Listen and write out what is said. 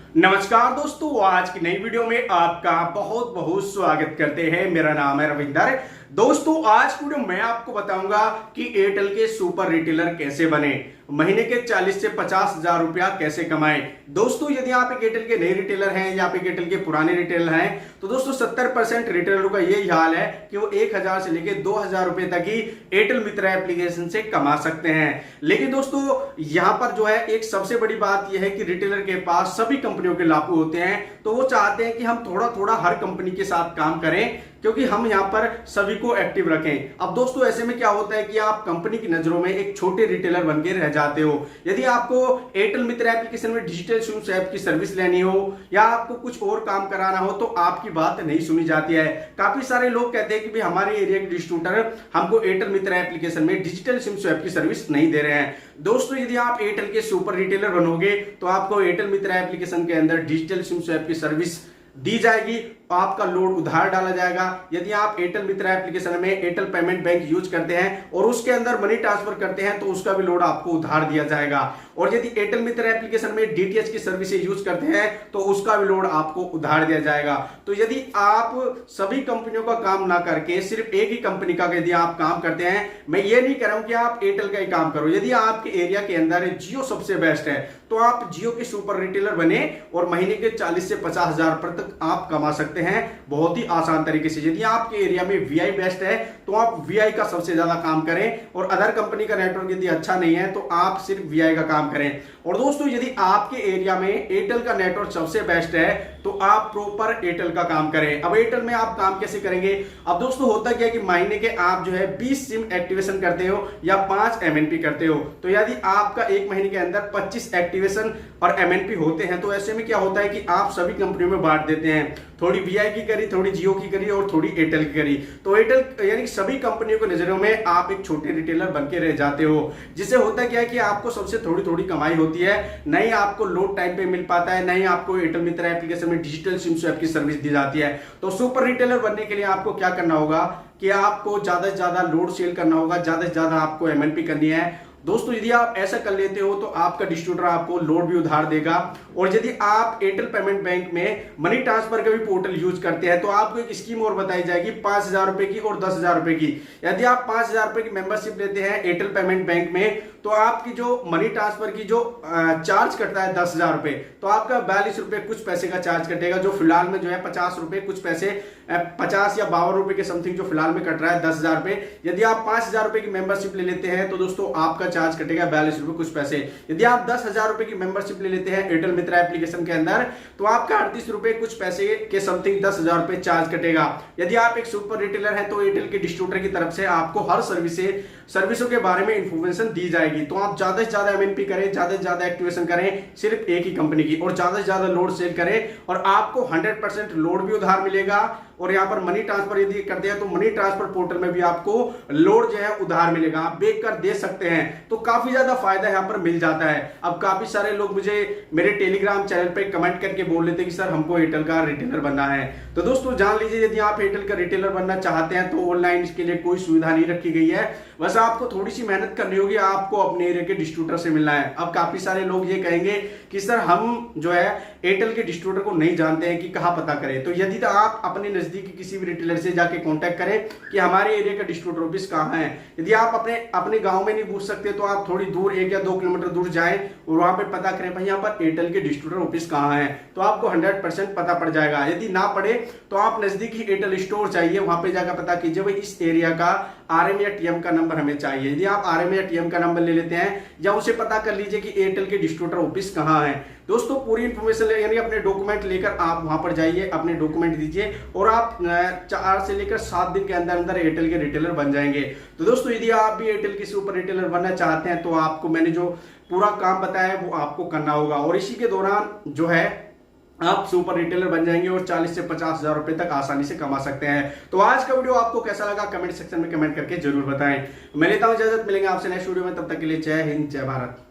नमस्कार दोस्तों, आज की नई वीडियो में आपका बहुत बहुत स्वागत करते हैं। मेरा नाम है रविंदर। दोस्तों, आज की वीडियो मैं आपको बताऊंगा कि एयरटेल के सुपर रिटेलर कैसे बने, महीने के 40 से 50 हजार रुपया कैसे कमाएं। दोस्तों, यदि आप एक एयरटेल के नए रिटेलर हैं या आप एक एयरटेल के पुराने रिटेलर हैं तो दोस्तों 70% रिटेलरों का यही हाल है कि वो 1000 से लेकर 2000 रुपए तक ही एयरटेल मित्रा एप्लीकेशन से कमा सकते हैं। लेकिन दोस्तों यहां पर जो है एक सबसे बड़ी बात यह है कि रिटेलर के पास सभी कंपनियों के लाभू होते हैं, तो वो चाहते हैं कि हम थोड़ा थोड़ा हर कंपनी के साथ काम करें क्योंकि हम यहां पर सभी को एक्टिव रखें। अब दोस्तों ऐसे में क्या होता है कि आप कंपनी की नजरों में एक छोटे रिटेलर बन के रह जाते हो। यदि आपको एयरटेल मित्र एप्लीकेशन में डिजिटल सिम स्वैप की सर्विस लेनी हो या आपको कुछ और काम कराना हो तो आपकी बात नहीं सुनी जाती है। काफी सारे लोग कहते हैं कि भाई हमारे एरिया के डिस्ट्रीब्यूटर हमको एयरटेल मित्र एप्लीकेशन में डिजिटल सिम स्वैप की सर्विस नहीं दे रहे हैं। दोस्तों, यदि आप एयरटेल के सुपर रिटेलर बनोगे तो आपको एयरटेल मित्र एप्लीकेशन के अंदर डिजिटल सिम स्वैप की सर्विस दी जाएगी, आपका लोड उधार डाला जाएगा। यदि आप एयरटेल मित्रा एप्लीकेशन में एयरटेल पेमेंट बैंक यूज करते हैं और उसके अंदर मनी ट्रांसफर करते हैं तो उसका भी लोड आपको उधार दिया जाएगा। और यदि एयरटेल मित्रा एप्लीकेशन में डीटीएच की सर्विसेज यूज करते हैं तो उसका भी लोड आपको उधार दिया जाएगा। तो यदि आप सभी कंपनियों का काम ना करके सिर्फ एक ही कंपनी का यदि आप काम करते हैं, मैं ये नहीं कह रहा हूं कि आप एयरटेल का ही काम करो। यदि आपके एरिया के अंदर जियो सबसे बेस्ट है तो आप जियो के सुपर रिटेलर बने और महीने के 40 से 50 हजार तक आप कमा सकते हैं बहुत ही आसान तरीके से। यदि आपके एरिया में वीआई बेस्ट है तो आप वीआई का सबसे ज्यादा काम करें और अदर कंपनी का नेटवर्क यदि अच्छा नहीं है तो आप सिर्फ वीआई का काम करें। और दोस्तों, यदि आपके एरिया में एयरटेल का नेटवर्क सबसे बेस्ट है तो आप प्रॉपर एयरटेल का काम करें। अब एयरटेल में आप काम कैसे करेंगे? अब दोस्तों होता क्या है कि महीने के आप जो है 20 सिम एक्टिवेशन करते हो या 5 एमएनपी करते हो, तो यदि आपका एक महीने के अंदर 25 एक्टिवेशन और एमएनपी होते हैं तो ऐसे में क्या होता है कि आप सभी कंपनियों में बांट देते हैं। थोड़ी वीआई की करी, थोड़ी जियो की करी और थोड़ी एयरटेल की करी, तो एयरटेल यानी सभी कंपनियों की नजरों में आप एक छोटे रिटेलर बन के रह जाते हो। जिससे होता क्या है कि आपको सबसे थोड़ी थोड़ी कमाई होती है, नहीं आपको लोड टाइम पे मिल पाता है, नहीं आपको एयरटेल मित्रा एप्लीकेशन में डिजिटल सिम स्वैप की सर्विस दी जाती है। तो सुपर रिटेलर बनने के लिए आपको क्या करना होगा कि आपको ज्यादा से ज्यादा लोड सेल करना होगा, ज्यादा से ज्यादा आपको एमएनपी करनी है। दोस्तों, यदि आप ऐसा कर लेते हो तो आपका डिस्ट्रीब्यूटर आपको लोड भी उधार देगा। और यदि आप एयरटेल पेमेंट बैंक में मनी ट्रांसफर का भी पोर्टल यूज करते हैं तो आपको एक स्कीम और बताई जाएगी 5000 रुपए की और 10,000 रुपए की। यदि आप 5000 रुपए की मेंबरशिप लेते हैं एयरटेल पेमेंट बैंक में तो आपकी जो मनी ट्रांसफर की जो चार्ज कटता है 10,000 रुपए, तो आपका 42 रुपए कुछ पैसे का चार्ज कटेगा, जो फिलहाल में जो है 50 रुपए कुछ पैसे 50 या 52 रुपए के समथिंग जो फिलहाल में कट रहा है 10,000 रुपए। यदि आप 5000 रुपए की मेंबरशिप ले लेते हैं तो दोस्तों आपका चार्ज कटेगा 42 रुपए कुछ पैसे। यदि आप 10,000 रुपए की मेंबरशिप ले लेते हैं एयरटेल मित्रा एप्लीकेशन के अंदर तो आपका 38 रुपए कुछ पैसे के समथिंग 10,000 रुपए चार्ज कटेगा। यदि आप एक सुपर रिटेलर है तो एयरटेल के डिस्ट्रीब्यूटर की तरफ से आपको हर सर्विसों के बारे में इंफॉर्मेशन दी जाएगी। तो आप ज्यादा से ज्यादा एमएनपी करें, ज्यादा से ज्यादा एक्टिवेशन करें सिर्फ एक ही कंपनी की, और ज्यादा से ज्यादा लोड सेल करें और आपको 100% लोड भी उधार मिलेगा। और यहाँ पर मनी ट्रांसफर यदि करते हैं तो मनी ट्रांसफर पोर्टल में भी आपको लोड जो है उधार मिलेगा, आप बेच कर दे सकते हैं। तो काफी ज्यादा फायदा यहाँ पर मिल जाता है। अब काफी सारे लोग मुझे मेरे टेलीग्राम चैनल पे कमेंट करके बोल लेते हैं कि सर हमको एयरटेल का रिटेलर बनना है। तो दोस्तों जान लीजिए, यदि आप एयरटेल का रिटेलर बनना चाहते हैं तो ऑनलाइन इसके लिए कोई सुविधा नहीं रखी गई है, बस आपको थोड़ी सी मेहनत करनी होगी, आपको अपने एरिया के डिस्ट्रीब्यूटर से मिलना है। अब काफी सारे लोग ये कहेंगे कि सर हम जो है एयरटेल के डिस्ट्रीब्यूटर को नहीं जानते हैं कि कहां पता करें। तो यदि तो आप अपने नजदीकी किसी भी रिटेलर से जाके कांटेक्ट करें कि हमारे एरिया का डिस्ट्रीब्यूटर ऑफिस कहां है। यदि आप अपने गांव में नहीं पूछ सकते तो आप थोड़ी दूर 1 या 2 किलोमीटर दूर जाएं और वहां पे पता करें भाई यहाँ पर एयरटेल के डिस्ट्रीब्यूटर ऑफिस कहां है, तो आपको 100% पता पड़ जाएगा। यदि ना पड़े तो आप नजदीकी एयरटेल स्टोर चाहिए, वहां पे जाकर पता कीजिए भाई इस एरिया का आरएम या टीएम का नंबर हमें चाहिए। यदि आप आरएम या टीएम का नंबर ले लेते हैं या उसे पता कर लीजिए कि एयरटेल के डिस्ट्रीब्यूटर ऑफिस कहां है। दोस्तों पूरी इंफॉर्मेशन यानी अपने डॉक्यूमेंट लेकर आप वहां पर जाइए, अपने डॉक्यूमेंट दीजिए और आप 4 से लेकर 7 दिन के अंदर अंदर एयरटेल के रिटेलर बन जाएंगे। तो दोस्तों यदि आप भी एयरटेल के सुपर रिटेलर बनना चाहते हैं तो आपको मैंने जो पूरा काम बताया है वो आपको करना होगा और इसी के दौरान जो है आप सुपर रिटेलर बन जाएंगे और 40 से 50 हजार रुपए तक आसानी से कमा सकते हैं। तो आज का वीडियो आपको कैसा लगा कमेंट सेक्शन में कमेंट करके जरूर बताएं। मैं लेता हूं इजाजत, मिलेंगे आपसे नेक्स्ट वीडियो में, तब तक के लिए जय हिंद जय भारत।